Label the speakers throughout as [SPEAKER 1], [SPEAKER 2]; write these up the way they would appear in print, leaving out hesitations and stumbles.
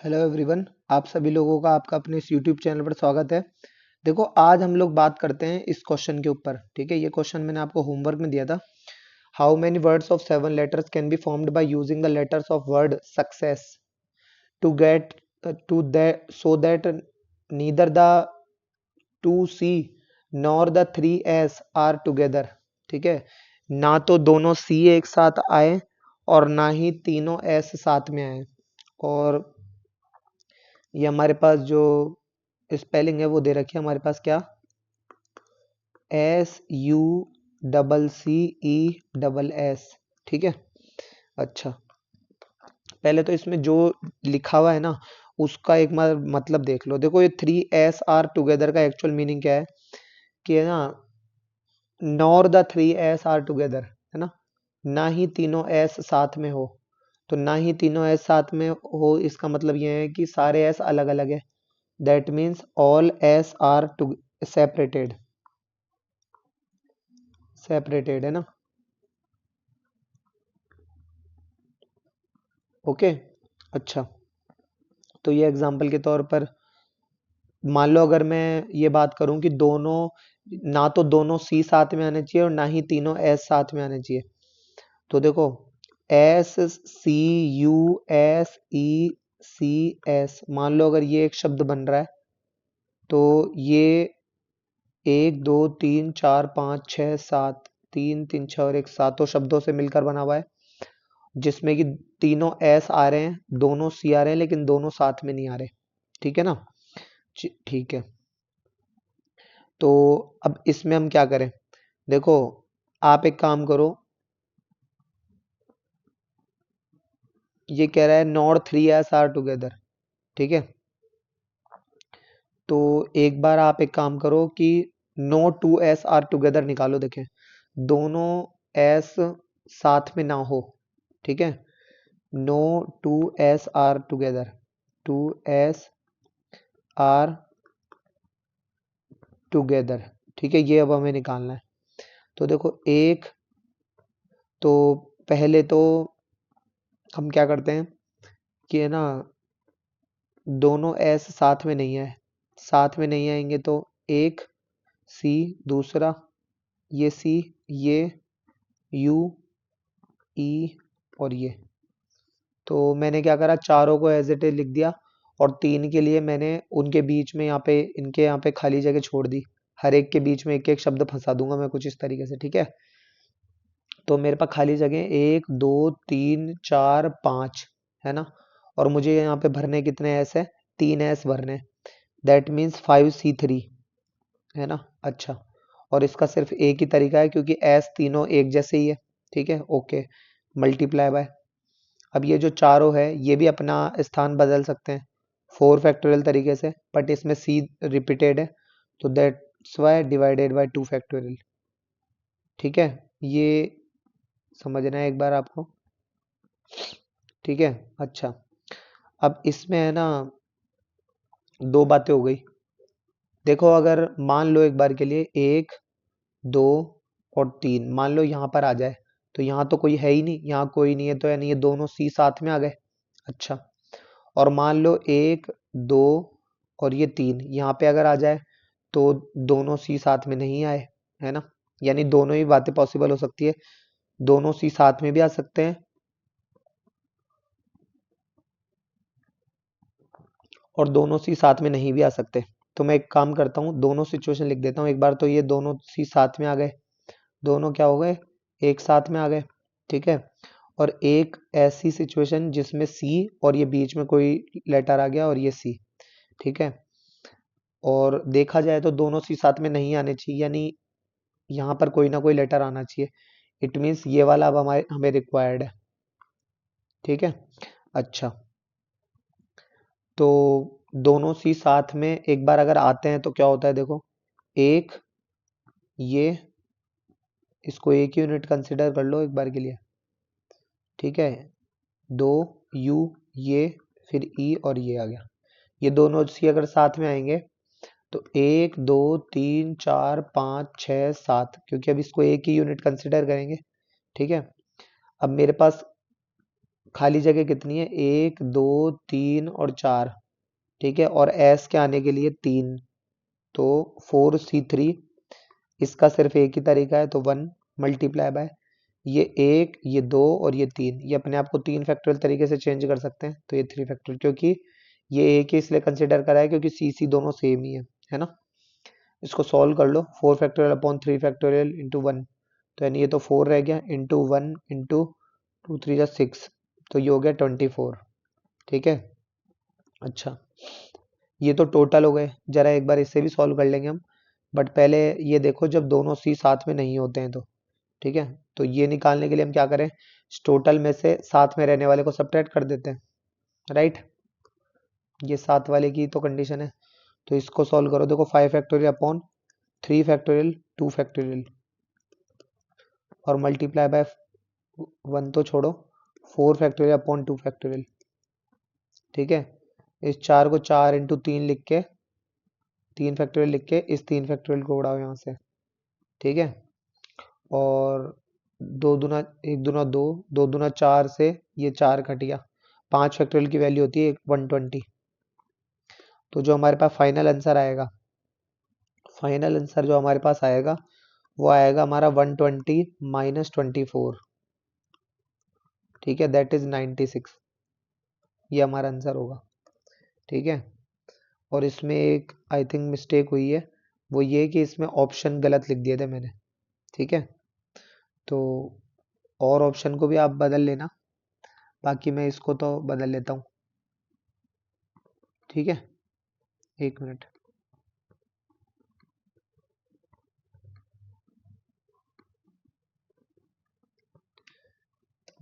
[SPEAKER 1] Hello everyone, आप सभी लोगों का आपका अपने इस यूट्यूब चैनल पर स्वागत है। देखो, आज हम लोग बात करते हैं इस क्वेश्चन के ऊपर। ठीक है, ये क्वेश्चन मैंने आपको होमवर्क में दिया था। How many words of 7 letters can be formed by using the letters of word success to get to that so that neither the 2C nor the 3S are together. ठीक है, ना तो दोनों C एक साथ आए और ना ही तीनों S साथ में आए। और ये हमारे पास जो स्पेलिंग है वो दे रखी है हमारे पास, क्या? SUCCE। ठीक है, अच्छा, पहले तो इसमें जो लिखा हुआ है ना उसका एक मतलब देख लो। देखो, ये 3S आर टुगेदर का एक्चुअल मीनिंग क्या है कि है ना, nor the 3S are together, है ना, ना ही तीनों एस साथ में हो। तो ना ही तीनों एस साथ में हो, इसका मतलब ये है कि सारे एस अलग अलग है। That means all S R to separated है ना। ओके, अच्छा, तो ये एग्जांपल के तौर पर मान लो अगर मैं ये बात करूं कि दोनों, ना तो दोनों सी साथ में आने चाहिए और ना ही तीनों एस साथ में आने चाहिए। तो देखो, SCUSECS, मान लो अगर ये एक शब्द बन रहा है तो ये 1 2 3 4 5 6 7, 3 3 6 और 1 सातों शब्दों से मिलकर बना हुआ है, जिसमें कि तीनों एस आ रहे हैं, दोनों सी आ रहे हैं, लेकिन दोनों साथ में नहीं आ रहे। ठीक है ना, ठीक है। तो अब इसमें हम क्या करें? देखो, आप एक काम करो, ये कह रहा है नॉट 3S आर टुगेदर। ठीक है, तो एक बार आप एक काम करो कि नो 2S आर टुगेदर निकालो। देखें, दोनों एस साथ में ना हो। ठीक है, no 2S are together, 2S are together. ठीक है, ये अब हमें निकालना है। तो देखो, एक तो पहले तो हम क्या करते हैं कि है ना, दोनों एस साथ में नहीं है, साथ में नहीं आएंगे तो एक सी, दूसरा ये सी, ये यू, ई और ये। तो मैंने क्या करा, चारों को एज इट इज लिख दिया और तीन के लिए मैंने उनके बीच में यहाँ पे, इनके यहाँ पे खाली जगह छोड़ दी। हर एक के बीच में एक एक शब्द फंसा दूंगा मैं कुछ इस तरीके से। ठीक है, तो मेरे पास खाली जगह 1 2 3 4 5 है ना, और मुझे यहाँ पे भरने कितने एस है? 3 एस भरने। दैट मीन्स 5C3, है ना। अच्छा, और इसका सिर्फ एक ही तरीका है क्योंकि एस तीनों एक जैसे ही है। ठीक है, ओके, मल्टीप्लाई बाय। अब ये जो चारों है ये भी अपना स्थान बदल सकते हैं 4 फैक्टोरियल तरीके से, बट इसमें सी रिपीटेड है तो that's why divided by 2 factorial. ठीक है, ये समझना है एक बार आपको। ठीक है, अच्छा, अब इसमें है ना दो बातें हो गई। देखो, अगर मान लो एक बार के लिए 1 2 और 3 मान लो यहाँ पर आ जाए, तो यहाँ तो कोई है ही नहीं, यहाँ कोई नहीं है तो यानी ये दोनों सी साथ में आ गए। अच्छा, और मान लो 1 2 और ये 3 यहाँ पे अगर आ जाए तो दोनों सी साथ में नहीं आए, है ना। यानी दोनों ही बातें पॉसिबल हो सकती है, दोनों सी साथ में भी आ सकते हैं और दोनों सी साथ में नहीं भी आ सकते। तो मैं एक काम करता हूँ, दोनों सिचुएशन लिख देता हूँ एक बार। तो ये दोनों सी साथ में आ गए, दोनों क्या हो गए? एक साथ में आ गए। ठीक है, और एक ऐसी सिचुएशन जिसमें सी और ये बीच में कोई लेटर आ गया और ये सी। ठीक है, और देखा जाए तो दोनों सी साथ में नहीं आने चाहिए, यानी यहाँ पर कोई ना कोई लेटर आना चाहिए। इट मीन्स ये वाला अब हमारे हमें रिक्वायर्ड है। ठीक है, अच्छा, तो दोनों सी साथ में एक बार अगर आते हैं तो क्या होता है? देखो, एक ये, इसको एक यूनिट कंसिडर कर लो एक बार के लिए। ठीक है, 2 U, ये, फिर ई और ये आ गया। ये दोनों सी अगर साथ में आएंगे तो 1 2 3 4 5 6 7, क्योंकि अब इसको एक ही यूनिट कंसिडर करेंगे। ठीक है, अब मेरे पास खाली जगह कितनी है, 1 2 3 और 4, ठीक है, और एस के आने के लिए 3, तो 4c3, इसका सिर्फ एक ही तरीका है, तो 1 मल्टीप्लाई बाय ये 1 ये 2 और ये 3, ये अपने आप को 3 फैक्टोरियल तरीके से चेंज कर सकते हैं, तो ये 3 फैक्टोरियल, क्योंकि ये एक ही इसलिए कंसिडर करा है क्योंकि सी सी दोनों सेम ही है ना। इसको सॉल्व कर लो, 4 फैक्टोरियल अपॉन 3 फैक्टोरियल इंटू 1, तो यानी ये तो 4 रह गया, इंटू 1 इंटू 2 3 जा 6, तो ये हो गया 24, ठीक है। अच्छा, ये तो टोटल हो गए, जरा एक बार इससे भी सॉल्व कर लेंगे हम, बट पहले ये देखो जब दोनों सी साथ में नहीं होते हैं तो, ठीक है, तो ये निकालने के लिए हम क्या करें, टोटल में से साथ में रहने वाले को सब्ट्रैक्ट कर देते हैं, राइट। ये साथ वाले की तो कंडीशन है, तो इसको सॉल्व करो, देखो 5 फैक्टोरियल अपॉन 3 फैक्टोरियल 2 फैक्टोरियल और मल्टीप्लाई बाय 1 तो छोड़ो, 4 फैक्टोरियल अपॉन 2 फैक्टोरियल, ठीक है। इस 4 को 4 इंटू 3 लिख के 3 फैक्टोरियल लिख के इस 3 फैक्टोरियल को उड़ाओ यहाँ से, ठीक है, और 2 दूना 1 दूना 2, 2 दूना 4 से ये 4 कट गया, 5 फैक्टोरियल की वैल्यू होती है 120, तो जो हमारे पास फाइनल आंसर आएगा, फाइनल आंसर जो हमारे पास आएगा वो आएगा हमारा 120 माइनस 24, ठीक है, दैट इज 96, ये हमारा आंसर होगा, ठीक है। और इसमें एक आई थिंक मिस्टेक हुई है, वो ये कि इसमें ऑप्शन गलत लिख दिए थे मैंने, ठीक है, तो और ऑप्शन को भी आप बदल लेना, बाकी मैं इसको तो बदल लेता हूँ, ठीक है, एक मिनट।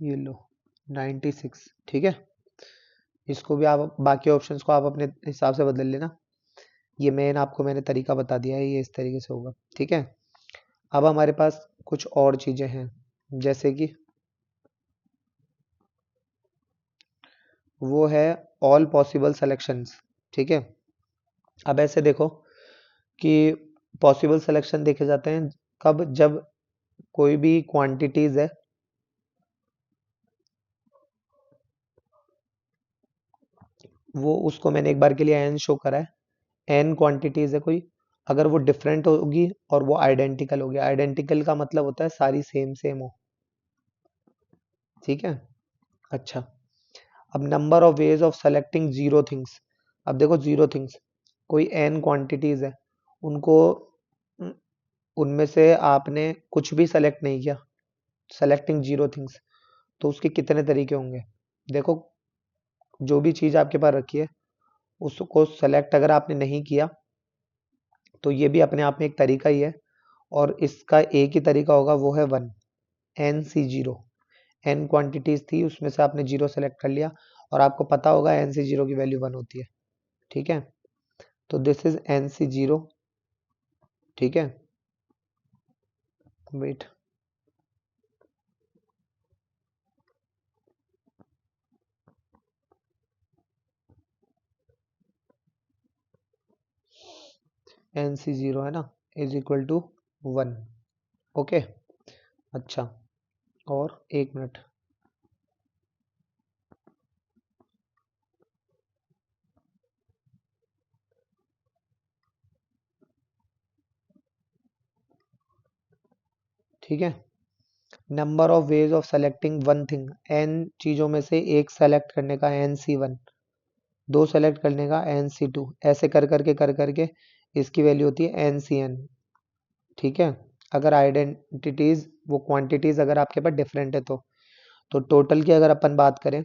[SPEAKER 1] ये लो 96, ठीक है, इसको भी आप बाकी ऑप्शंस को आप अपने हिसाब से बदल लेना, ये मैंने तरीका बता दिया है, ये इस तरीके से होगा, ठीक है। अब हमारे पास कुछ और चीजें हैं, जैसे कि वो है ऑल पॉसिबल सिलेक्शंस, ठीक है। अब ऐसे देखो कि पॉसिबल सिलेक्शन देखे जाते हैं कब, जब कोई भी क्वांटिटीज है, वो उसको मैंने एक बार के लिए एन शो करा है, एन क्वांटिटीज है कोई, अगर वो डिफरेंट होगी और वो आइडेंटिकल होगी, आइडेंटिकल का मतलब होता है सारी सेम सेम हो, ठीक है। अच्छा, अब number of ways of selecting zero things, अब देखो जीरो थिंग्स कोई एन क्वांटिटीज है, उनको उनमें से आपने कुछ भी सेलेक्ट नहीं किया, सेलेक्टिंग जीरो थिंग्स, तो उसके कितने तरीके होंगे, देखो जो भी चीज आपके पास रखी है उसको सेलेक्ट अगर आपने नहीं किया तो ये भी अपने आप में एक तरीका ही है, और इसका एक ही तरीका होगा, वो है 1 n C zero, n quantities थी उसमें से आपने जीरो सेलेक्ट कर लिया, और आपको पता होगा एन सी जीरो की वैल्यू 1 होती है, ठीक है, तो this is n C zero, ठीक है, वेट, एन सी जीरो है ना, इज इक्वल टू 1, ओके। अच्छा, और एक मिनट, ठीक है, number of ways of selecting one thing, n चीजों में से एक सेलेक्ट करने का एन सी वन, दो सेलेक्ट करने का एन सी टू, ऐसे कर करके इसकी वैल्यू होती है एन सी एन, ठीक है। अगर आइडेंटिटीज वो क्वांटिटीज अगर आपके पास डिफरेंट है तो टोटल की अगर अपन बात करें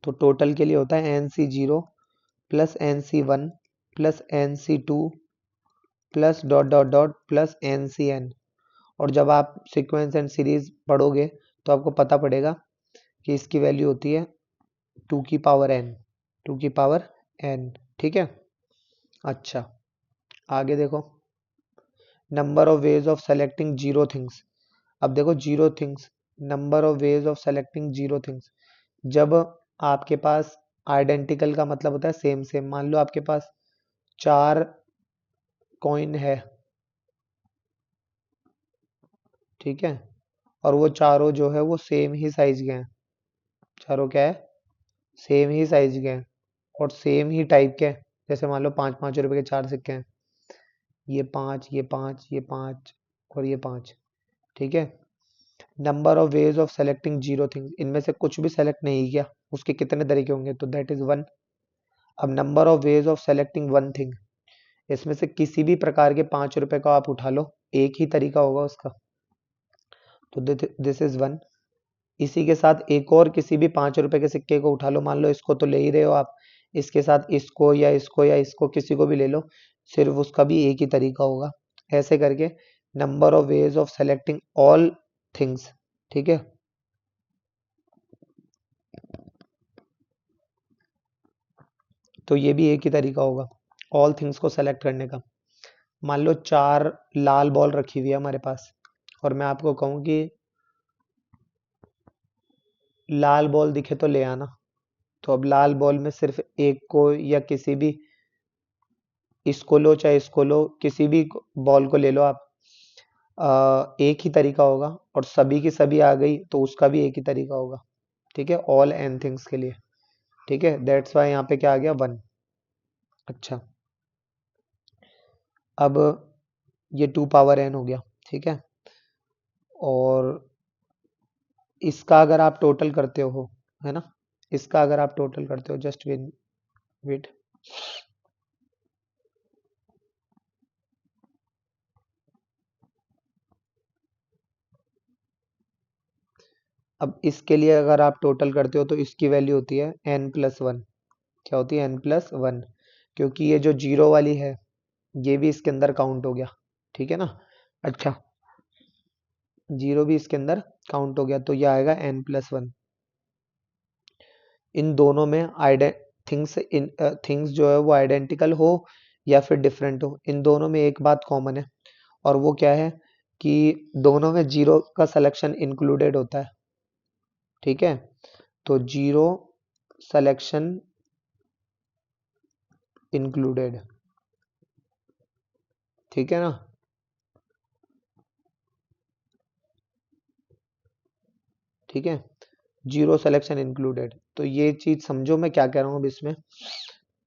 [SPEAKER 1] तो टोटल के लिए होता है n C zero plus n C one plus n C two plus dot dot dot plus n C n, और जब आप सीक्वेंस एंड सीरीज पढ़ोगे तो आपको पता पड़ेगा कि इसकी वैल्यू होती है 2 की पावर n, 2 की पावर n, ठीक है। अच्छा, आगे देखो, number of ways of selecting zero things, अब देखो zero things, number of ways of selecting zero things, जब आपके पास आइडेंटिकल का मतलब होता है सेम सेम, मान लो आपके पास 4 कॉइन है, ठीक है, और वो चारों जो है वो सेम ही साइज के हैं, चारों क्या है, सेम ही साइज के हैं और सेम ही टाइप के हैं। जैसे मान लो 5-5 रुपए के 4 सिक्के हैं, ये 5, ये 5, ये 5 और ये 5। ठीक है। Number of ways of selecting zero things, इनमें से कुछ भी सेलेक्ट नहीं किया, उसके कितने तरीके होंगे, तो दैट इज 1। अब number of ways of selecting one thing, इसमें से किसी भी प्रकार के 5 रुपए का आप उठा लो, एक ही तरीका होगा उसका, तो दिस इज 1। इसी के साथ एक और किसी भी 5 रुपए के सिक्के को उठा लो, मान लो इसको तो ले ही रहे हो आप, इसके साथ इसको या इसको या इसको किसी को भी ले लो, सिर्फ उसका भी एक ही तरीका होगा। ऐसे करके number of ways of selecting all things. ठीक है। तो ये भी एक ही तरीका होगा ऑल थिंग्स को सेलेक्ट करने का। मान लो 4 लाल बॉल रखी हुई है हमारे पास और मैं आपको कहूं कि लाल बॉल दिखे तो ले आना, तो अब लाल बॉल में सिर्फ एक को या किसी भी, इसको लो चाहे इसको लो, किसी भी बॉल को ले लो आप, एक ही तरीका होगा और सभी की सभी आ गई तो उसका भी एक ही तरीका होगा। ठीक है, ऑल एन थिंग्स के लिए। ठीक है, दैट्स वाई यहाँ पे क्या आ गया 1। अच्छा, अब ये 2 पावर n हो गया। ठीक है, और इसका अगर आप टोटल करते हो, है ना, इसका अगर आप टोटल करते हो, जस्ट वेट, अब इसके लिए अगर आप टोटल करते हो तो इसकी वैल्यू होती है n+1। क्या होती है, n+1, क्योंकि ये जो जीरो वाली है ये भी इसके अंदर काउंट हो गया। ठीक है ना। अच्छा, जीरो भी इसके अंदर काउंट हो गया तो ये आएगा n+1। इन दोनों में थिंग्स जो है वो आइडेंटिकल हो या फिर डिफरेंट हो, इन दोनों में एक बात कॉमन है, और वो क्या है कि दोनों में जीरो का सिलेक्शन इंक्लूडेड होता है। ठीक है, तो जीरो सिलेक्शन इंक्लूडेड। ठीक है ना। ठीक है, जीरो सिलेक्शन इंक्लूडेड, तो ये चीज समझो मैं क्या कह रहा हूँ अब इसमें,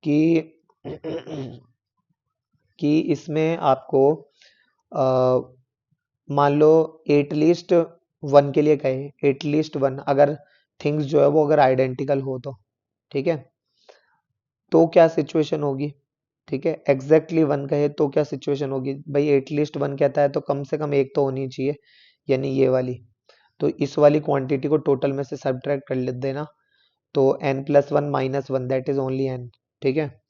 [SPEAKER 1] कि कि इसमें आपको मान लो एटलीस्ट 1 के लिए कहे, एटलीस्ट 1, अगर थिंग्स जो है वो अगर आइडेंटिकल हो तो। ठीक है, तो क्या सिचुएशन होगी। ठीक है, एग्जैक्टली 1 कहे तो क्या सिचुएशन होगी, भाई एटलीस्ट 1 कहता है तो कम से कम एक तो होनी चाहिए, यानी ये वाली। तो इस वाली क्वांटिटी को टोटल में से सब्ट्रैक्ट कर ले देना, तो n+1 -1 that is only n। ठीक है,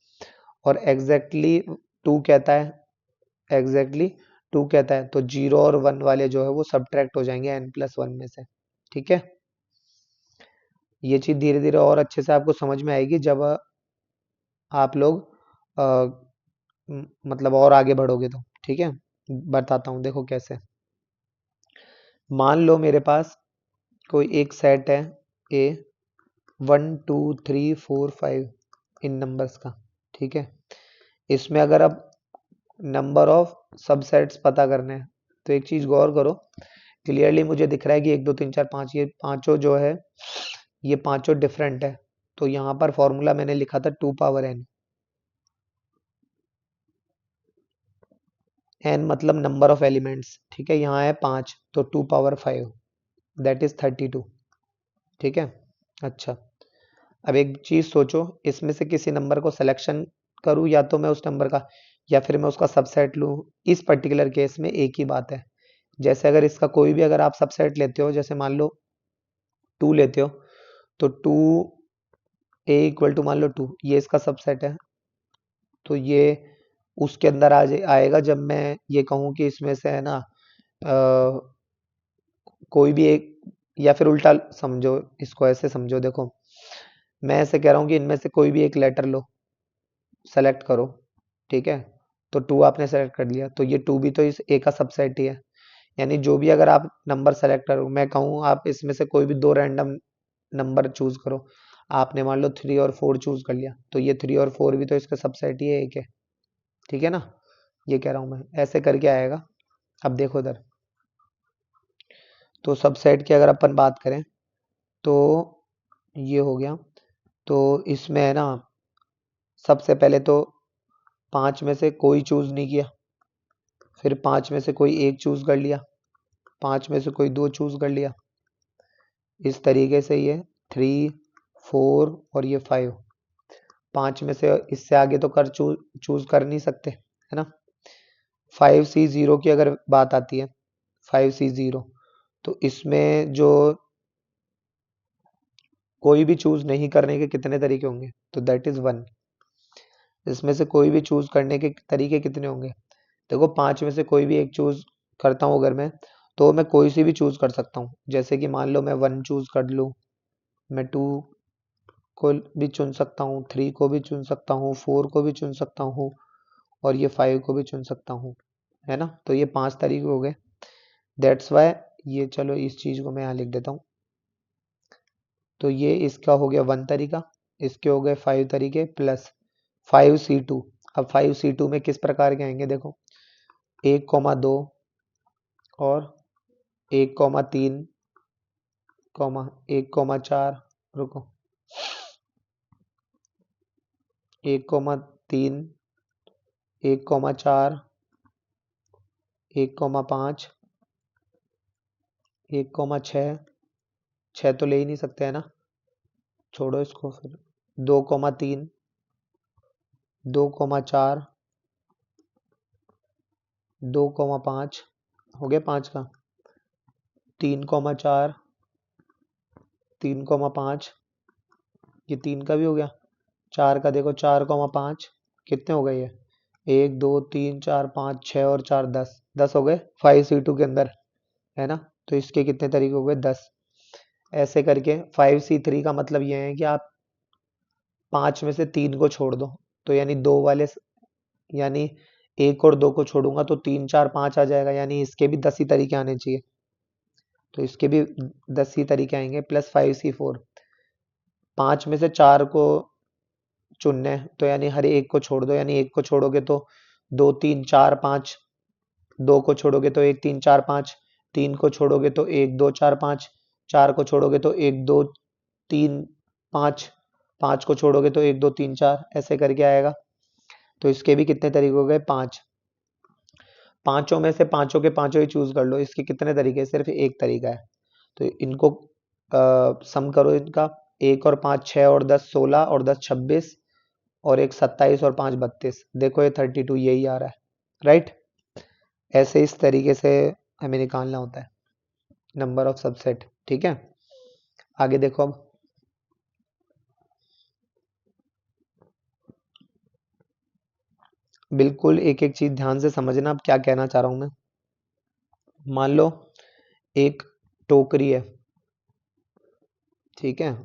[SPEAKER 1] और एग्जैक्टली 2 कहता है, एग्जैक्टली 2 कहता है तो 0 और 1 वाले जो है वो सब्ट्रैक्ट हो जाएंगे n+1 में से। ठीक है, ये चीज धीरे धीरे और अच्छे से आपको समझ में आएगी जब आप लोग मतलब और आगे बढ़ोगे तो। ठीक है, बताता हूँ, देखो कैसे। मान लो मेरे पास कोई एक सेट है ए 1 2 3 4 5 इन नंबर्स का। ठीक है, इसमें अगर अब नंबर ऑफ सबसेट्स पता करने हैं तो एक चीज गौर करो, क्लियरली मुझे दिख रहा है कि 1 2 3 4 5, ये पांचों जो है ये पांचों डिफरेंट है। तो यहाँ पर फॉर्मूला मैंने लिखा था 2 पावर n, n मतलब नंबर ऑफ एलिमेंट्स। ठीक है, यहाँ है 5 तो 2 पावर 5 दैट इज 32। ठीक है। अच्छा, अब एक चीज सोचो, इसमें से किसी नंबर को सिलेक्शन करूं या तो मैं उस नंबर का, या फिर मैं उसका सबसेट लूं, इस पर्टिकुलर केस में एक ही बात है। जैसे अगर इसका कोई भी अगर आप सबसेट लेते हो, जैसे मान लो 2 लेते हो, तो 2 a = मान लो 2, ये इसका सबसेट है, तो ये उसके अंदर आएगा जब मैं ये कहूँ कि इसमें से है ना कोई भी एक, या फिर उल्टा समझो इसको, ऐसे समझो, देखो मैं ऐसे कह रहा हूँ कि इनमें से कोई भी एक लेटर लो, सेलेक्ट करो। ठीक है, तो 2 आपने सेलेक्ट कर लिया, तो ये 2 भी तो इस ए का सबसेट ही है। यानी जो भी अगर आप नंबर सेलेक्ट करो, मैं कहूँ आप इसमें से कोई भी 2 रैंडम नंबर चूज करो, आपने मान लो 3 और 4 चूज कर लिया, तो ये 3 और 4 भी तो इसका सबसेट ही है एक है। ठीक है ना, ये कह रहा हूँ मैं, ऐसे करके आएगा। अब देखो इधर, तो सबसेट की अगर अपन बात करें तो ये हो गया। तो इसमें है ना, सबसे पहले तो 5 में से कोई चूज नहीं किया, फिर 5 में से कोई एक चूज कर लिया, 5 में से कोई दो चूज कर लिया। इस तरीके से ये 3, 4 और ये 5, 5 में से इससे आगे तो कर चूज कर नहीं सकते, है ना। 5C0 की अगर बात आती है, 5C0, तो इसमें जो कोई भी चूज नहीं करने के कितने तरीके होंगे, तो दैट इज 1। इसमें से कोई भी चूज करने के तरीके कितने होंगे, देखो 5 में से कोई भी एक चूज करता हूँ अगर मैं, तो मैं कोई सी भी चूज कर सकता हूँ। जैसे कि मान लो मैं 1 चूज कर लूँ, मैं 2 को भी चुन सकता हूँ, 3 को भी चुन सकता हूँ, 4 को भी चुन सकता हूँ, और ये 5 को भी चुन सकता हूँ, है ना। तो ये 5 तरीके हो गए। दैट्स वाई ये, चलो इस चीज को मैं यहाँ लिख देता हूँ। तो ये इसका हो गया 1 तरीका, इसके हो गए 5 तरीके प्लस 5C2। अब 5C2 में किस प्रकार के आएंगे, देखो 1,2 और 1,3, 1,4, रुको 1,3, 1,4, 1,5, 1,6, 6 तो ले ही नहीं सकते है ना, छोड़ो इसको। फिर 2,3, 2,4, 2,5, हो गया 5 का, 3,4, 3,5, ये 3 का भी हो गया। 4 का देखो, 4,5, कितने हो गए ये, 1, 2, 3, 4, 5, 6 और 4, 10, 10 हो गए 5C2 के अंदर, है ना। तो इसके कितने तरीके हो गए, 10। ऐसे करके 5C3 का मतलब ये है कि आप 5 में से 3 को छोड़ दो, तो यानी दो वाले, यानी 1 और 2 को छोड़ूंगा तो 3, 4, 5 आ जाएगा, यानी इसके भी 10 ही तरीके आने चाहिए। तो इसके भी 10 ही तरीके आएंगे। प्लस 5C4, 5 में से 4 को चुनने हैं, तो यानी हर एक को छोड़ दो, यानी एक को छोड़ोगे तो 2, 3, 4, 5, 2 को छोड़ोगे तो 1, 3, 4, 5, 3 को छोड़ोगे तो 1, 2, 4, 5, 4 को छोड़ोगे तो 1, 2, 3, 5, 5 को छोड़ोगे तो 1, 2, 3, 4, ऐसे करके आएगा। तो इसके भी कितने तरीके हो गए, 5। पांचों में से पांचों के पांचों ही चूज कर लो, इसके कितने तरीके, सिर्फ एक तरीका है। तो इनको सम करो इनका, 1 और 5, 6 और 10, 16 और 10, 26 और एक 27 और 5, 32, देखो ये 32 यही आ रहा है, राइट। ऐसे इस तरीके से हमें निकालना होता है नंबर ऑफ सबसेट, ठीक है। आगे देखो अब, बिल्कुल एक एक चीज ध्यान से समझना, अब क्या कहना चाह रहा हूं मैं। मान लो एक टोकरी है, ठीक है,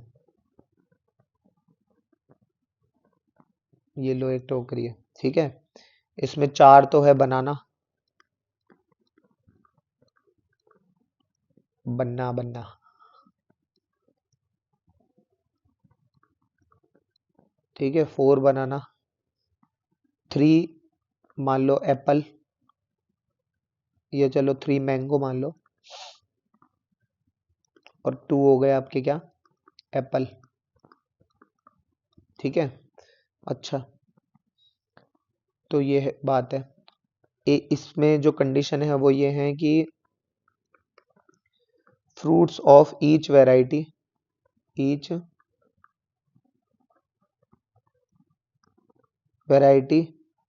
[SPEAKER 1] ये लो एक टोकरी है, ठीक है। इसमें 4 तो है बनाना, बन्ना बन्ना, ठीक है, 4 बनाना, 3 मान लो एप्पल, ये चलो 3 मैंगो मान लो, और 2 हो गए आपके क्या, एप्पल, ठीक है। अच्छा, तो ये है बात है। इसमें जो कंडीशन है वो ये है कि fruits of each variety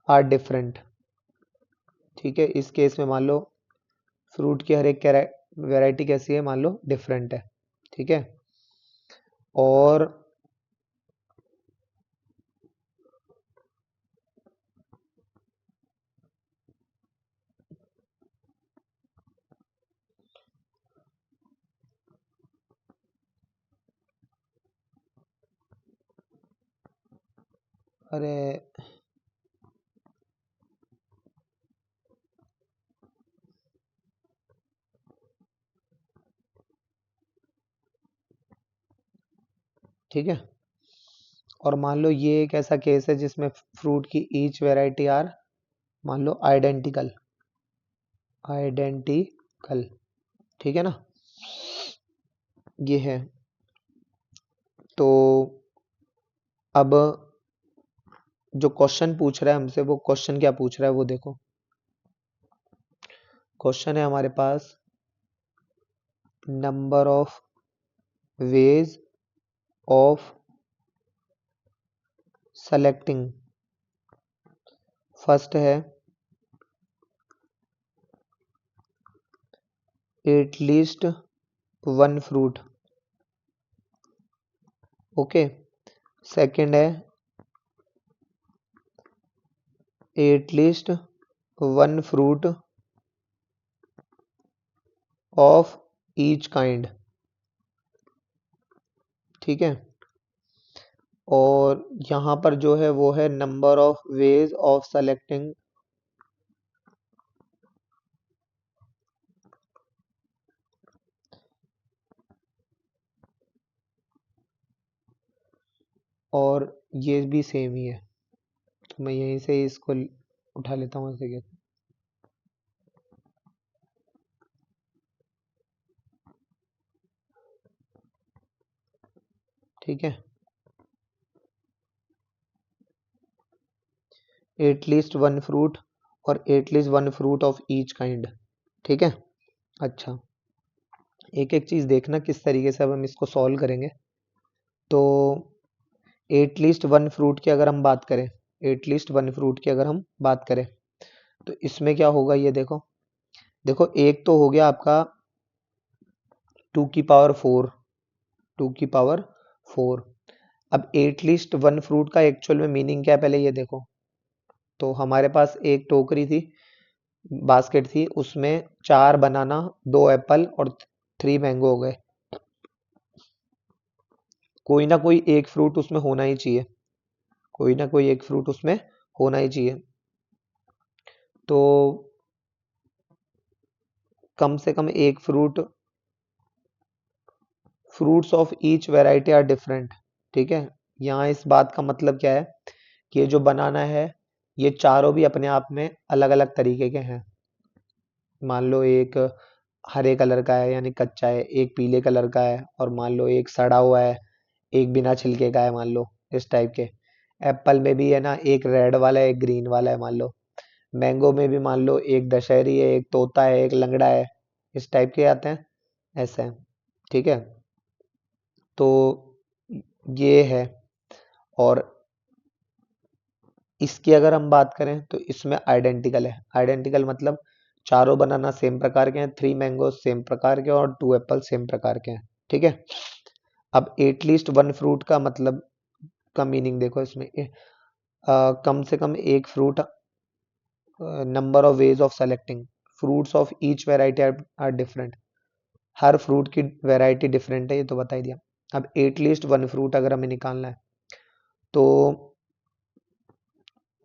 [SPEAKER 1] are different, ठीक है। इस केस में मान लो फ्रूट की हर एक वैरायटी कैसी है, मान लो डिफरेंट है, ठीक है। और अरे ठीक है, और मान लो ये एक ऐसा केस है जिसमें फ्रूट की ईच वैरायटी आर, मान लो आइडेंटिकल, आइडेंटिकल, ठीक है ना, ये है। तो अब जो क्वेश्चन पूछ रहा है हमसे, वो क्वेश्चन क्या पूछ रहा है वो देखो। क्वेश्चन है हमारे पास number of ways of selecting. First है at least one fruit, okay. Second है at least one fruit of each kind, ठीक है। और यहाँ पर जो है वो है number of ways of selecting और ये भी सेम ही है, तो मैं यहीं से इसको उठा लेता हूँ ऐसे। ठीक है, एट लीस्ट वन फ्रूट और eight least one fruit of each kind, ठीक है। अच्छा, एक एक चीज देखना किस तरीके से अब हम इसको सॉल्व करेंगे। तो एट लीस्ट वन फ्रूट की अगर हम बात करें, एट लीस्ट वन फ्रूट की अगर हम बात करें, तो इसमें क्या होगा ये देखो। देखो एक तो हो गया आपका 2 की पावर 4, 2 की पावर 4। अब एट लीस्ट वन फ्रूट का एक्चुअल में मीनिंग क्या है पहले ये देखो। तो हमारे पास एक टोकरी थी, बास्केट थी, उसमें 4 बनाना, 2 एप्पल और 3 मैंगो हो गए। कोई ना कोई एक फ्रूट उसमें होना ही चाहिए, कोई ना कोई एक फ्रूट उसमें होना ही चाहिए। तो कम से कम एक fruits of each variety are different, ठीक है। यहाँ इस बात का मतलब क्या है कि ये जो बनाना है ये चारों भी अपने आप में अलग अलग तरीके के हैं। मान लो एक हरे कलर का है यानी कच्चा है, एक पीले कलर का है, और मान लो एक सड़ा हुआ है, एक बिना छिलके का है, मान लो इस टाइप के। एप्पल में भी है ना, एक रेड वाला है, एक ग्रीन वाला है, मान लो। मैंगो में भी मान लो एक दशहरी है, एक तोता है, एक लंगड़ा है, इस टाइप के आते हैं, ऐसे हैं, ठीक है। तो ये है। और इसकी अगर हम बात करें तो इसमें आइडेंटिकल है। आइडेंटिकल मतलब चारों बनाना सेम प्रकार के हैं, 3 मैंगो सेम प्रकार के और 2 एप्पल सेम प्रकार के हैं, ठीक है। अब एट लीस्ट वन फ्रूट का मतलब का मीनिंग देखो इसमें, कम से कम एक fruit, number of ways of selecting fruits of each variety are different. हर फ्रूट की वेराइटी डिफरेंट है, ये तो बता ही दिया। अब एट लीस्ट वन फ्रूट अगर हमें निकालना है तो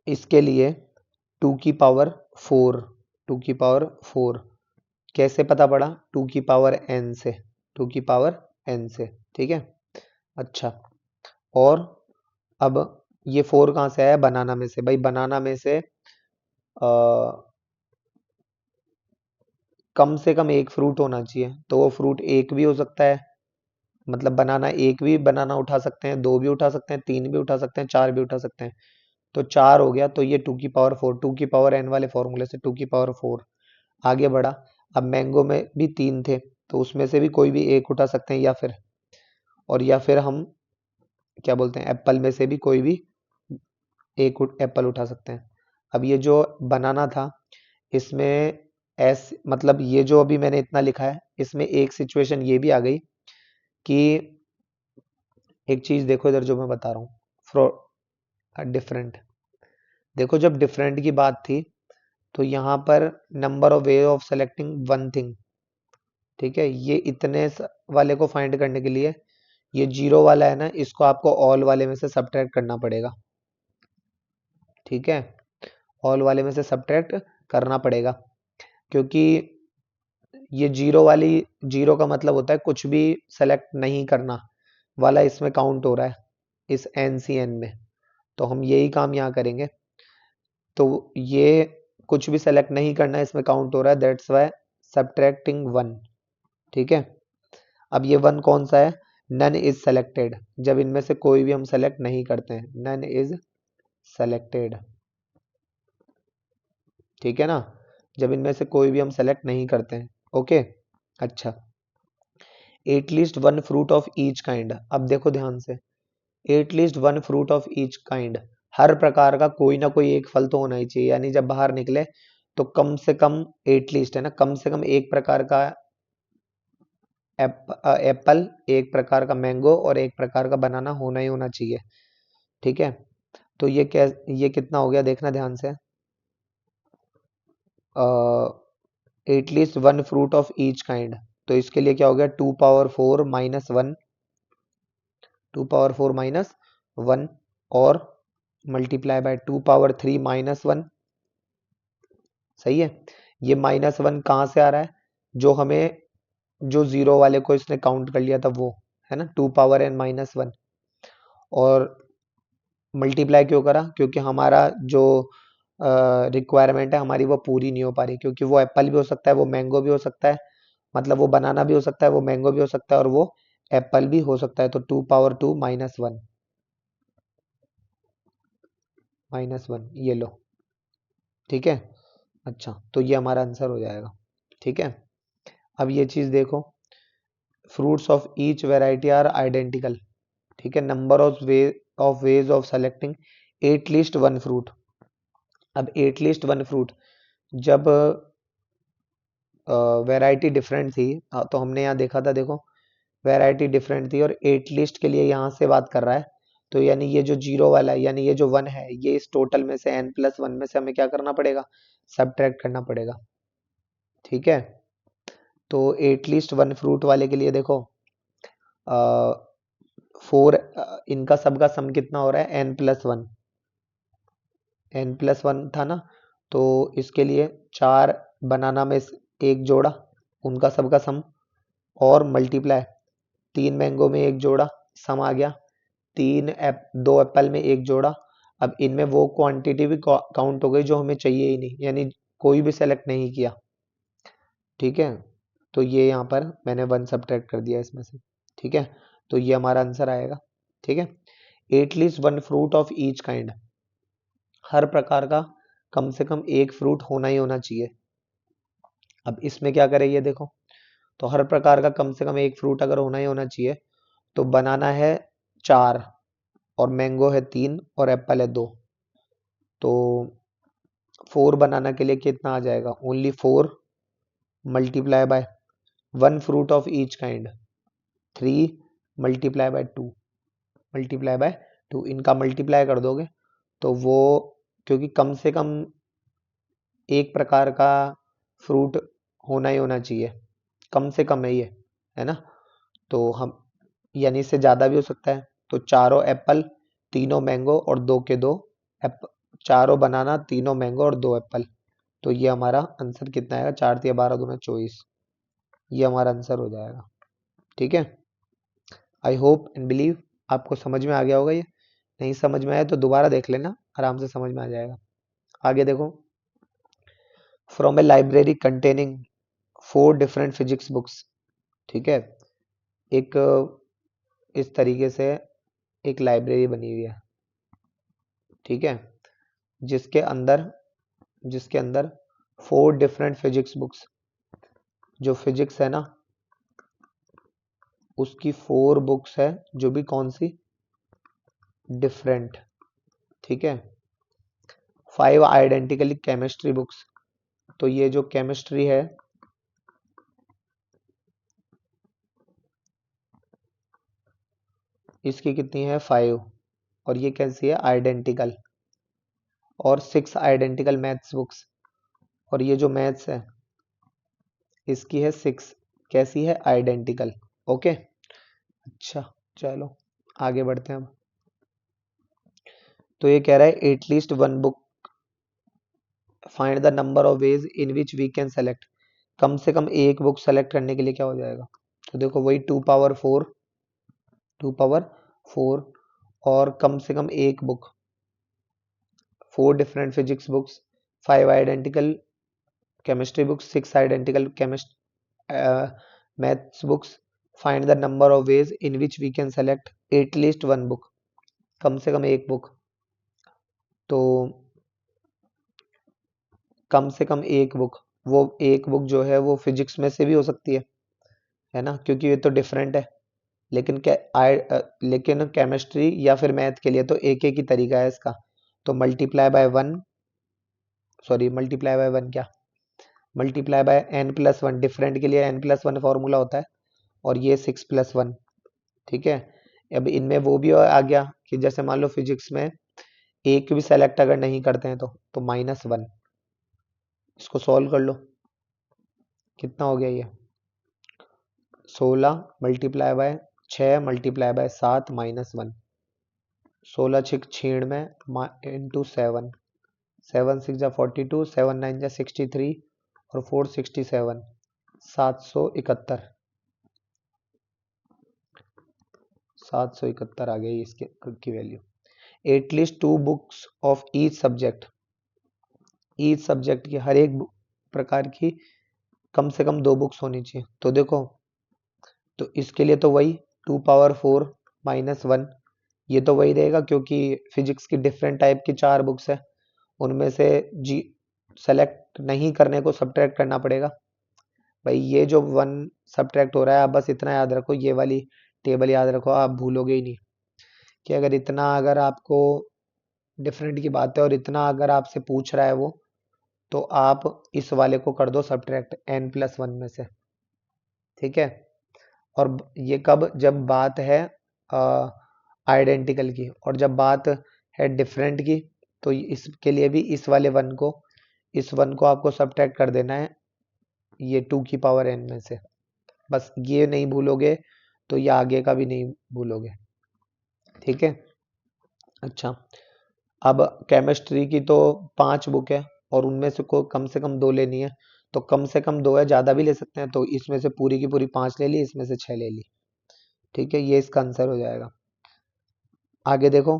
[SPEAKER 1] इसके लिए 2 की पावर 4, 2 की पावर 4 कैसे पता पड़ा? 2 की पावर n से, 2 की पावर n से, ठीक है। अच्छा, और अब ये 4 कहाँ से आया? बनाना में से। भाई बनाना में से कम से कम एक फ्रूट होना चाहिए, तो वो फ्रूट एक भी हो सकता है, मतलब बनाना एक भी बनाना उठा सकते हैं, 2 भी उठा सकते हैं, 3 भी उठा सकते हैं, 4 भी उठा सकते हैं। तो 4 हो गया, तो ये 2 की पावर 4, 2 की पावर n वाले फॉर्मूले से 2 की पावर 4 आगे बढ़ा। अब मैंगो में भी 3 थे, तो उसमें से भी कोई भी एक उठा सकते हैं, या फिर हम क्या बोलते हैं, एप्पल में से भी कोई भी एक एप्पल उठा सकते हैं। अब ये जो बनाना था, इसमें मतलब ये जो अभी मैंने इतना लिखा है, इसमें एक सिचुएशन ये भी आ गई कि एक चीज देखो इधर जो मैं बता रहा हूँ, डिफरेंट। देखो जब डिफरेंट की बात थी तो यहाँ पर number of way of selecting one thing, ठीक है। ये इतने वाले को फाइंड करने के लिए ये जीरो वाला है ना, इसको आपको ऑल वाले में से सब्ट्रैक्ट करना पड़ेगा, ठीक है। ऑल वाले में से सब्ट्रैक्ट करना पड़ेगा, क्योंकि ये जीरो का मतलब होता है कुछ भी सेलेक्ट नहीं करना वाला, इसमें काउंट हो रहा है इस NCN में। तो हम यही काम यहाँ करेंगे। तो ये कुछ भी सेलेक्ट नहीं करना है, इसमें काउंट हो रहा है, दैट्स वाई सब्ट्रैक्टिंग 1, ठीक है। अब ये 1 कौन सा है? नन इज सेलेक्टेड, जब इनमें से कोई भी हम सेलेक्ट नहीं करते हैं, नन इज सेलेक्टेड, ठीक है ना, जब इनमें से कोई भी हम सेलेक्ट नहीं करते हैं। ओके, अच्छा, at least one fruit of each kind, अब देखो ध्यान से, at least one fruit of each kind, हर प्रकार का कोई ना कोई एक फल तो होना ही चाहिए, यानी जब बाहर निकले तो कम से कम, एटलीस्ट है ना, कम से कम एक प्रकार का एप्पल, एक प्रकार का मैंगो और एक प्रकार का बनाना होना ही होना चाहिए, ठीक है। तो ये क्या, ये कितना हो गया देखना ध्यान से, at least one fruit of each kind, तो इसके लिए क्या हो गया, 2 पावर 4 - 1, 2 पावर 4 - 1, और मल्टीप्लाई बाय 2 पावर 3 - 1, सही है। ये -1 कहाँ से आ रहा है, जो हमें, जो जीरो वाले को इसने काउंट कर लिया था वो, है ना, 2 पावर n - 1, और मल्टीप्लाई क्यों करा, क्योंकि हमारा जो रिक्वायरमेंट है हमारी वो पूरी नहीं हो पा रही, क्योंकि वो एप्पल भी हो सकता है, वो मैंगो भी हो सकता है, मतलब वो बनाना भी हो सकता है, वो मैंगो भी हो सकता है, और वो एप्पल भी हो सकता है, तो 2 पावर 2 - 1, ये लो, ठीक है। अच्छा, तो ये हमारा आंसर हो जाएगा, ठीक है। अब ये चीज देखो, fruits of each variety are identical, ठीक है, number of ways of selecting at least one fruit, अब एटलीस्ट वन फ्रूट, जब वैरायटी डिफरेंट थी, तो हमने यहाँ देखा था, देखो वैरायटी डिफरेंट थी, और एटलीस्ट के लिए यहाँ से बात कर रहा है, तो यानी ये जो जीरो वाला है, यानी ये जो वन है, ये इस टोटल में से n+1 में से हमें क्या करना पड़ेगा, सब्ट्रैक्ट करना पड़ेगा, ठीक है। तो एटलीस्ट वन फ्रूट वाले के लिए देखो, 4, इनका सबका सम कितना हो रहा है, n+1, n+1 था ना, तो इसके लिए 4 बनाना में एक जोड़ा, उनका सबका सम, और मल्टीप्लाई 3 मैंगो में एक जोड़ा, सम आ गया, 2 एप्पल में एक जोड़ा, अब इनमें वो क्वांटिटी भी काउंट हो गई जो हमें चाहिए ही नहीं, यानी कोई भी सेलेक्ट नहीं किया, ठीक है। तो ये यहाँ पर मैंने 1 सब्ट्रैक्ट कर दिया इसमें से, ठीक है, तो ये हमारा आंसर आएगा, ठीक है। At least one fruit of each kind, हर प्रकार का कम से कम एक फ्रूट होना ही होना चाहिए। अब इसमें क्या करें ये देखो, तो हर प्रकार का कम से कम एक फ्रूट अगर होना ही होना चाहिए, तो बनाना है 4, और मैंगो है 3, और एप्पल है 2, तो 4 बनाना के लिए कितना आ जाएगा, only 4 multiply by one fruit of each kind, 3 multiply by 2, multiply by 2, इनका मल्टीप्लाई कर दोगे तो वो, क्योंकि कम से कम एक प्रकार का फ्रूट होना ही होना चाहिए, कम से कम है ये, है ना, तो हम, यानी इससे ज़्यादा भी हो सकता है, तो चारों एप्पल, तीनों मैंगो और 2 के 2 एप्पल, चारों बनाना, तीनों मैंगो और 2 एप्पल, तो ये हमारा आंसर कितना आएगा, 4×3 = 12, 24, ये हमारा आंसर हो जाएगा, ठीक है। आई होप एंड बिलीव आपको समझ में आ गया होगा ये, नहीं समझ में आया तो दोबारा देख लेना, आराम से समझ में आ जाएगा। आगे देखो, from A library containing 4 different physics books, ठीक है, एक इस तरीके से एक लाइब्रेरी बनी हुई है, ठीक है, जिसके अंदर, जिसके अंदर 4 डिफरेंट फिजिक्स बुक्स, जो फिजिक्स है ना उसकी 4 बुक्स है, जो भी कौन सी, डिफरेंट, ठीक है, 5 आइडेंटिकली केमिस्ट्री बुक्स, तो ये जो केमिस्ट्री है, इसकी कितनी है, 5, और ये कैसी है, आइडेंटिकल, और 6 आइडेंटिकल मैथ्स बुक्स, और ये जो मैथ्स है इसकी है 6, कैसी है, आइडेंटिकल, ओके। अच्छा, चलो आगे बढ़ते हैं अब, तो ये कह रहा है at least one book, find the number of ways in which we can select, कम से कम एक बुक सेलेक्ट करने के लिए क्या हो जाएगा, तो देखो वही 2 पावर 4, 2 पावर 4, और कम से कम एक book, 4 different physics books, 5 identical chemistry books, 6 identical chemist maths books, find the number of ways in which we can select at least one book, कम से कम एक बुक। तो कम से कम एक बुक, वो एक बुक जो है वो फिजिक्स में से भी हो सकती है ना, क्योंकि ये तो डिफरेंट है। लेकिन केमिस्ट्री या फिर मैथ के लिए तो एक एक ही तरीका है इसका। तो मल्टीप्लाई बाय वन क्या, मल्टीप्लाई बाय n+1, डिफरेंट के लिए n+1 फॉर्मूला होता है, और ये 6+1। ठीक है, अब इनमें वो भी आ गया कि जैसे मान लो फिजिक्स में एक भी सेलेक्ट अगर नहीं करते हैं तो -1। इसको सॉल्व कर लो, कितना हो गया ये 16 multiply by 6 multiply by 7 -1। 16 6 96 into 7, 7 6 42, 7 9 63 और 4 67, 771। 771 आ गई इसके की value. At least 2 books of each subject, each subject की हर एक प्रकार की कम से कम 2 बुक्स होनी चाहिए। तो देखो, तो इसके लिए तो वही 2 पावर 4 -1, ये तो वही रहेगा क्योंकि फिजिक्स की डिफरेंट टाइप की 4 बुक्स है, उनमें से जी सेलेक्ट नहीं करने को सब्ट्रैक्ट करना पड़ेगा। भाई ये जो 1 सब्ट्रैक्ट हो रहा है, आप बस इतना याद रखो, ये वाली टेबल याद रखो, आप भूलोगे ही नहीं कि अगर आपको डिफरेंट की बात है और इतना अगर आपसे पूछ रहा है वो, तो आप इस वाले को कर दो सब्ट्रैक्ट n+1 में से। ठीक है, और ये कब, जब बात है आइडेंटिकल की, और जब बात है डिफरेंट की, तो इसके लिए भी इस वाले इस वन को आपको सब्ट्रैक्ट कर देना है ये 2 की पावर n में से। बस ये नहीं भूलोगे तो ये आगे का भी नहीं भूलोगे। ठीक है, अच्छा, अब केमिस्ट्री की तो 5 बुक है और उनमें से कम 2 लेनी है, तो कम से कम 2 है, ज़्यादा भी ले सकते हैं, तो इसमें से पूरी की पूरी 5 ले ली, इसमें से 6 ले ली। ठीक है, ये इसका आंसर हो जाएगा। आगे देखो,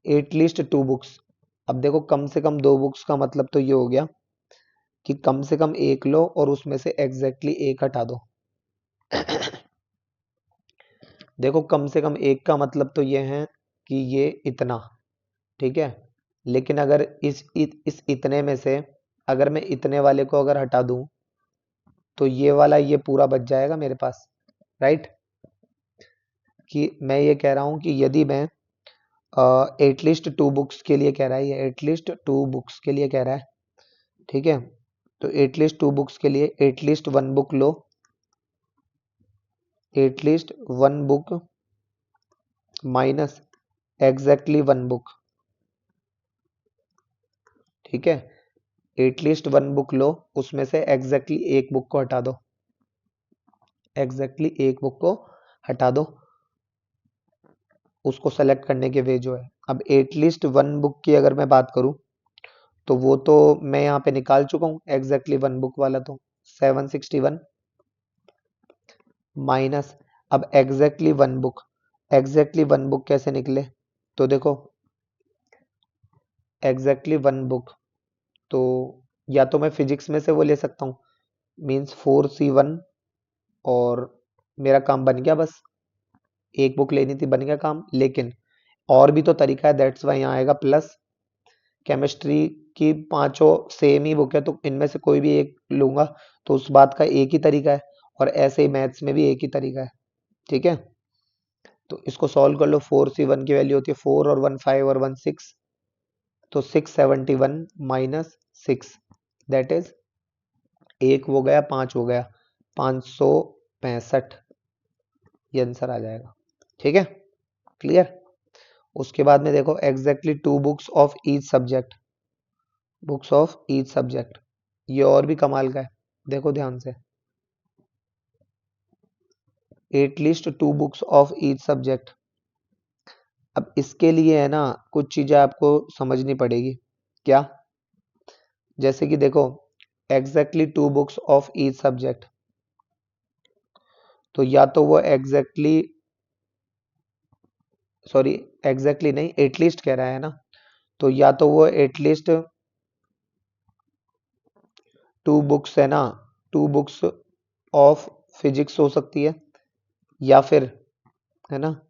[SPEAKER 1] एटलीस्ट 2 बुक्स। अब देखो, कम से कम 2 बुक्स का मतलब तो ये हो गया कि कम से कम एक लो और उसमें से एग्जैक्टली एक हटा दो। देखो, कम से कम एक का मतलब तो ये है कि ये इतना, ठीक है, लेकिन अगर इस इतने में से अगर मैं इतने वाले को अगर हटा दूं तो ये वाला ये पूरा बच जाएगा मेरे पास, राइट। कि मैं ये कह रहा हूं कि यदि मैं एटलीस्ट 2 बुक्स के लिए कह रहा है, ये एटलीस्ट 2 बुक्स के लिए कह रहा है, ठीक है, तो एटलीस्ट 2 बुक्स के लिए एटलीस्ट 1 बुक लो, at least 1 book minus exactly 1 book. ठीक है, एटलीस्ट 1 बुक लो, उसमें से एग्जैक्टली एक बुक को हटा दो, एग्जैक्टली एक बुक को हटा दो, उसको सेलेक्ट करने के वे जो है। अब एटलीस्ट 1 बुक की अगर मैं बात करूं तो वो तो मैं यहाँ पे निकाल चुका हूँ, एग्जैक्टली 1 बुक वाला तो 761 माइनस, अब एग्जैक्टली 1 बुक, एग्जैक्टली 1 बुक कैसे निकले, तो देखो एग्जैक्टली 1 बुक, तो या तो मैं फिजिक्स में से वो ले सकता हूँ, मीन्स 4C1, और मेरा काम बन गया, बस एक बुक लेनी थी, बन गया काम। लेकिन और भी तो तरीका है, दैट्स वाई यहाँ आएगा प्लस। केमिस्ट्री की 5 सेम ही बुक है, तो इनमें से कोई भी एक लूंगा तो उस बात का एक ही तरीका है, और ऐसे ही मैथ्स में भी एक ही तरीका है। ठीक है, तो इसको सॉल्व कर लो। 4C1 की वैल्यू होती है 4 और 1 5 और 1 6, तो 671 माइनस 6, दैट इज एक वो गया, 5 हो गया, 565, ये आंसर आ जाएगा। ठीक है, क्लियर। उसके बाद में देखो, exactly 2 books of each subject, books of each subject, ये और भी कमाल का है, देखो ध्यान से, at least 2 books of each subject. अब इसके लिए है ना, कुछ चीजें आपको समझनी पड़ेगी। क्या, जैसे कि देखो, exactly 2 books of each subject, तो या तो वो एग्जैक्टली, सॉरी एग्जैक्टली नहीं, एटलीस्ट कह रहा है ना, तो या तो वो एटलीस्ट 2 बुक्स है ना, 2 बुक्स ऑफ फिजिक्स हो सकती है, या फिर, है ना,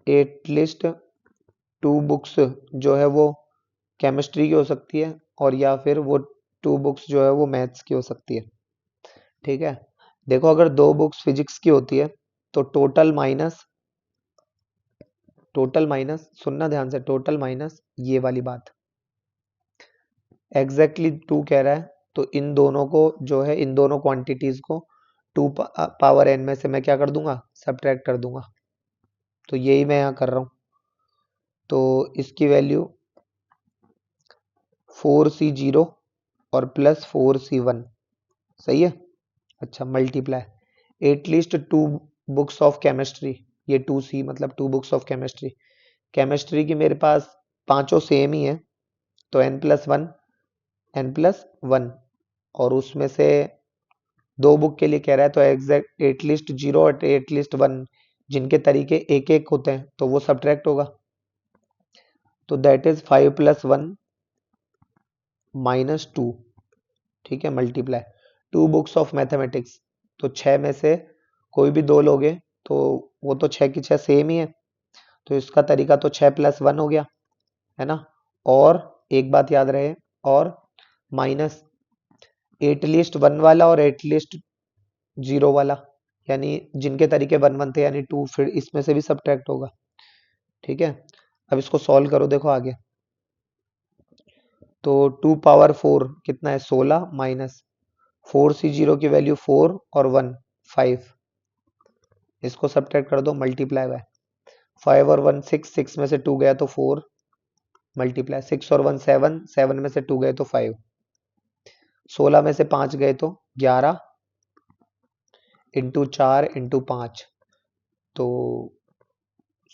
[SPEAKER 1] एटलीस्ट 2 बुक्स जो है वो केमिस्ट्री की हो सकती है, और या फिर वो 2 बुक्स जो है वो मैथ्स की हो सकती है। ठीक है, देखो अगर 2 बुक्स फिजिक्स की होती है तो टोटल माइनस सुनना ध्यान से, टोटल माइनस ये वाली बात, एग्जैक्टली 2 कह रहा है, तो इन दोनों को जो है, इन दोनों क्वांटिटीज को 2 पावर n में से मैं क्या कर दूंगा, सब्ट्रैक्ट कर दूंगा। तो यही मैं यहाँ कर रहा हूँ। तो इसकी वैल्यू 4c0 और प्लस 4c1, सही है। अच्छा, multiply at least 2 books of chemistry, ये 2c मतलब 2 बुक्स ऑफ केमिस्ट्री। केमिस्ट्री की मेरे पास पांचों सेम ही है, तो n+1 और उसमें से 2 बुक के लिए कह रहा है, तो एग्जैक्ट एटलीस्ट 0 और एटलीस्ट 1 जिनके तरीके एक एक होते हैं तो वो सब्ट्रैक्ट होगा। तो दैट इज 5+1 -2, ठीक है, मल्टीप्लाई 2 बुक्स ऑफ मैथमेटिक्स, तो 6 में से कोई भी 2 लोगे तो वो तो 6 की 6 सेम ही है, तो इसका तरीका तो 6+1 हो गया, है ना। और एक बात याद रहे, और माइनस एटलीस्ट 1 वाला और एटलीस्ट 0 वाला, यानी जिनके तरीके 1 1 थे, यानी 2, फिर इसमें से भी सब्ट्रैक्ट होगा। ठीक है, अब इसको सॉल्व करो, देखो आगे। तो 2 पावर 4 कितना है, 16 माइनस 4c0 की वैल्यू 4 और 1 5, इसको सब्ट्रैक्ट कर दो, मल्टीप्लाई बाय 5 और 1 6, 6 में से 2 गया तो 4, मल्टीप्लाई 6 और 1 7, 7 में से 2 गए तो 5, 16 में से 5 गए तो 11 इंटू 4 इंटू 5, तो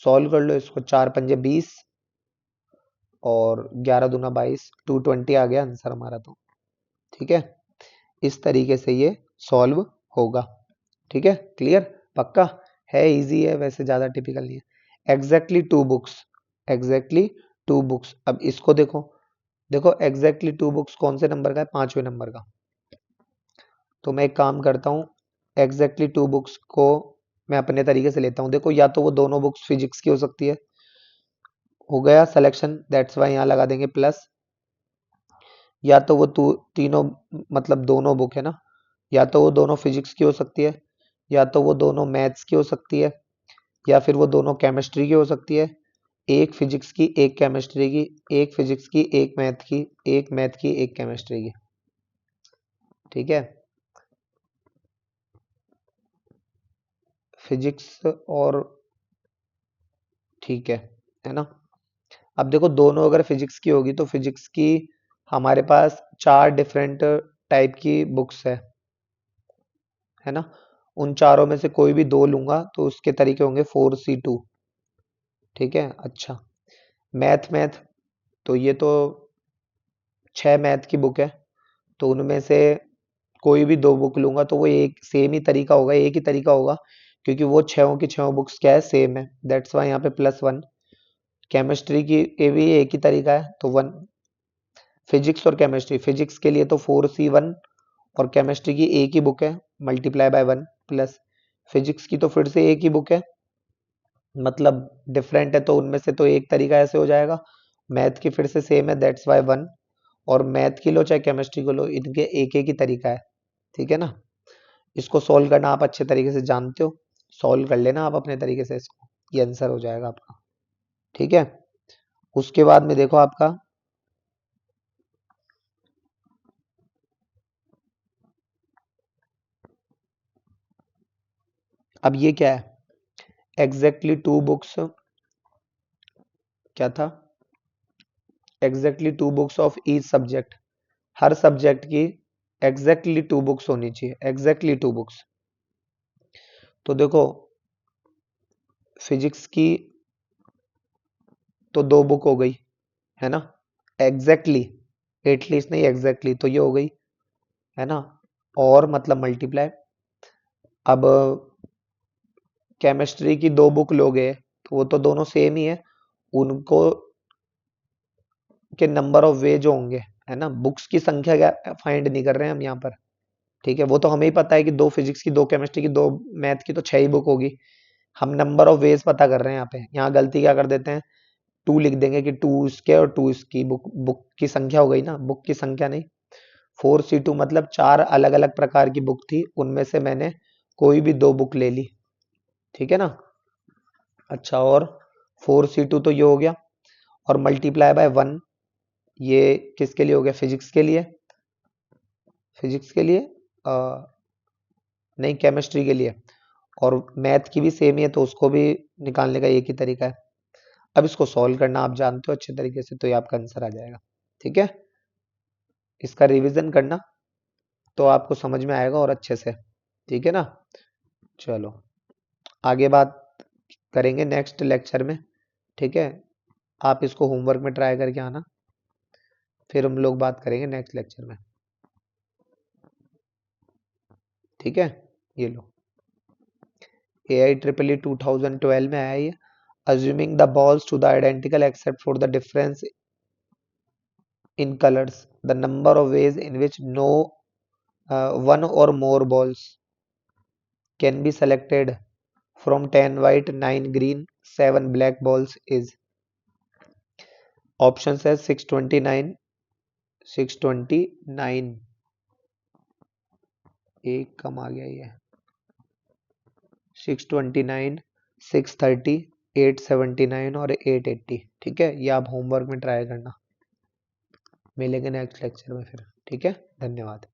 [SPEAKER 1] सॉल्व कर लो इसको, 4 पंजे 20 और 11 दूना 22, 220 आ गया आंसर हमारा। तो ठीक है, इस तरीके से ये सॉल्व होगा। ठीक है, क्लियर, पक्का है, इजी है, वैसे ज्यादा टिपिकल नहीं है। एग्जैक्टली 2 बुक्स अब इसको देखो, देखो एग्जैक्टली 2 बुक्स कौन से नंबर का है, 5वें नंबर का। तो मैं एक काम करता हूँ, एग्जैक्टली 2 बुक्स को मैं अपने तरीके से लेता हूँ। देखो, या तो वो दोनों बुक्स फिजिक्स की हो सकती है, हो गया सिलेक्शन, दैट्स वाई यहाँ लगा देंगे प्लस, या तो वो तीनों मतलब दोनों बुक है ना, या तो वो दोनों फिजिक्स की हो सकती है, या तो वो दोनों मैथ्स की हो सकती है, या फिर वो दोनों केमिस्ट्री की हो सकती है। एक फिजिक्स की, एक केमिस्ट्री की, एक फिजिक्स की, एक मैथ की, एक मैथ की, एक केमिस्ट्री की। ठीक है, फिजिक्स और, ठीक है ना। अब देखो, दोनों अगर फिजिक्स की होगी तो फिजिक्स की हमारे पास 4 डिफरेंट टाइप की बुक्स है ना। उन चारों में से कोई भी 2 लूंगा तो उसके तरीके होंगे 4c2। ठीक है, अच्छा, मैथ मैथ तो ये तो 6 मैथ की बुक है, तो उनमें से कोई भी 2 बुक लूंगा तो वो एक सेम ही तरीका होगा, एक ही तरीका होगा, क्योंकि वो छहों की छहों बुक्स क्या है, सेम है, दैट्स वाई यहाँ पे +1। केमिस्ट्री की ये भी एक ही तरीका है, तो 1। फिजिक्स और केमिस्ट्री, फिजिक्स के लिए तो 4c1 और केमिस्ट्री की एक ही बुक है, मल्टीप्लाई बाय 1 प्लस, फिजिक्स की तो फिर से एक ही बुक है, मतलब डिफरेंट है, तो उनमें से तो एक तरीका ऐसे हो जाएगा। मैथ की फिर से सेम है, दैट्स वाई 1, और मैथ की लो चाहे केमिस्ट्री को लो, इनके एक एक ही तरीका है। ठीक है ना, इसको सोल्व करना आप अच्छे तरीके से जानते हो, सोल्व कर लेना आप अपने तरीके से इसको, ये आंसर हो जाएगा आपका। ठीक है, उसके बाद में देखो आपका, अब ये क्या है, एग्जैक्टली 2 बुक्स, क्या था, exactly 2 books of each subject, her subject की एग्जैक्टली 2 बुक्स होनी चाहिए, एग्जैक्टली 2 बुक्स। तो देखो, फिजिक्स की तो 2 बुक हो गई, है ना, एग्जैक्टली, एटलीस्ट नहीं, एग्जैक्टली तो ये हो गई, है ना, और मतलब मल्टीप्लाई। अब केमिस्ट्री की 2 बुक लोगे तो वो तो दोनों सेम ही है, उनको के नंबर ऑफ वे जो होंगे, है ना, बुक्स की संख्या क्या फाइंड नहीं कर रहे हैं हम यहाँ पर, ठीक है, वो तो हमें ही पता है कि 2 फिजिक्स की, 2 केमिस्ट्री की, 2 मैथ की, तो 6 ही बुक होगी। हम नंबर ऑफ वेज पता कर रहे हैं यहाँ पे। यहाँ गलती क्या कर देते हैं, 2 लिख देंगे कि 2 इसके और 2 इसकी। बुक बुक की संख्या हो गई ना, बुक की संख्या नहीं। 4C2 मतलब 4 अलग अलग प्रकार की बुक थी, उनमें से मैंने कोई भी 2 बुक ले ली, ठीक है ना। अच्छा, और 4C2 तो ये हो गया, और मल्टीप्लाई बाय 1, ये किसके लिए हो गया, फिजिक्स के लिए, फिजिक्स के लिए नहीं, केमिस्ट्री के लिए। और मैथ की भी सेम ही है, तो उसको भी निकालने का एक ही तरीका है। अब इसको सॉल्व करना आप जानते हो अच्छे तरीके से, तो ये आपका आंसर आ जाएगा, ठीक है। इसका रिवीजन करना तो आपको समझ में आएगा और अच्छे से, ठीक है ना। चलो आगे बात करेंगे नेक्स्ट लेक्चर में, ठीक है। आप इसको होमवर्क में ट्राई करके आना, फिर हम लोग बात करेंगे नेक्स्ट लेक्चर में, ठीक है। ये लो, AIEEE 2012 में आया ये। Assuming the balls to the identical except for the difference in colors, the number of ways in which no one or more balls can be selected from 10 white, 9 green, 7 black balls is। Options है 629, 629, एक कम आ गया ये, 629, 630, 879 और 880, ठीक है। ये आप homework में ट्राई करना। मिलेंगे नेक्स्ट लेक्चर में फिर, ठीक है। धन्यवाद।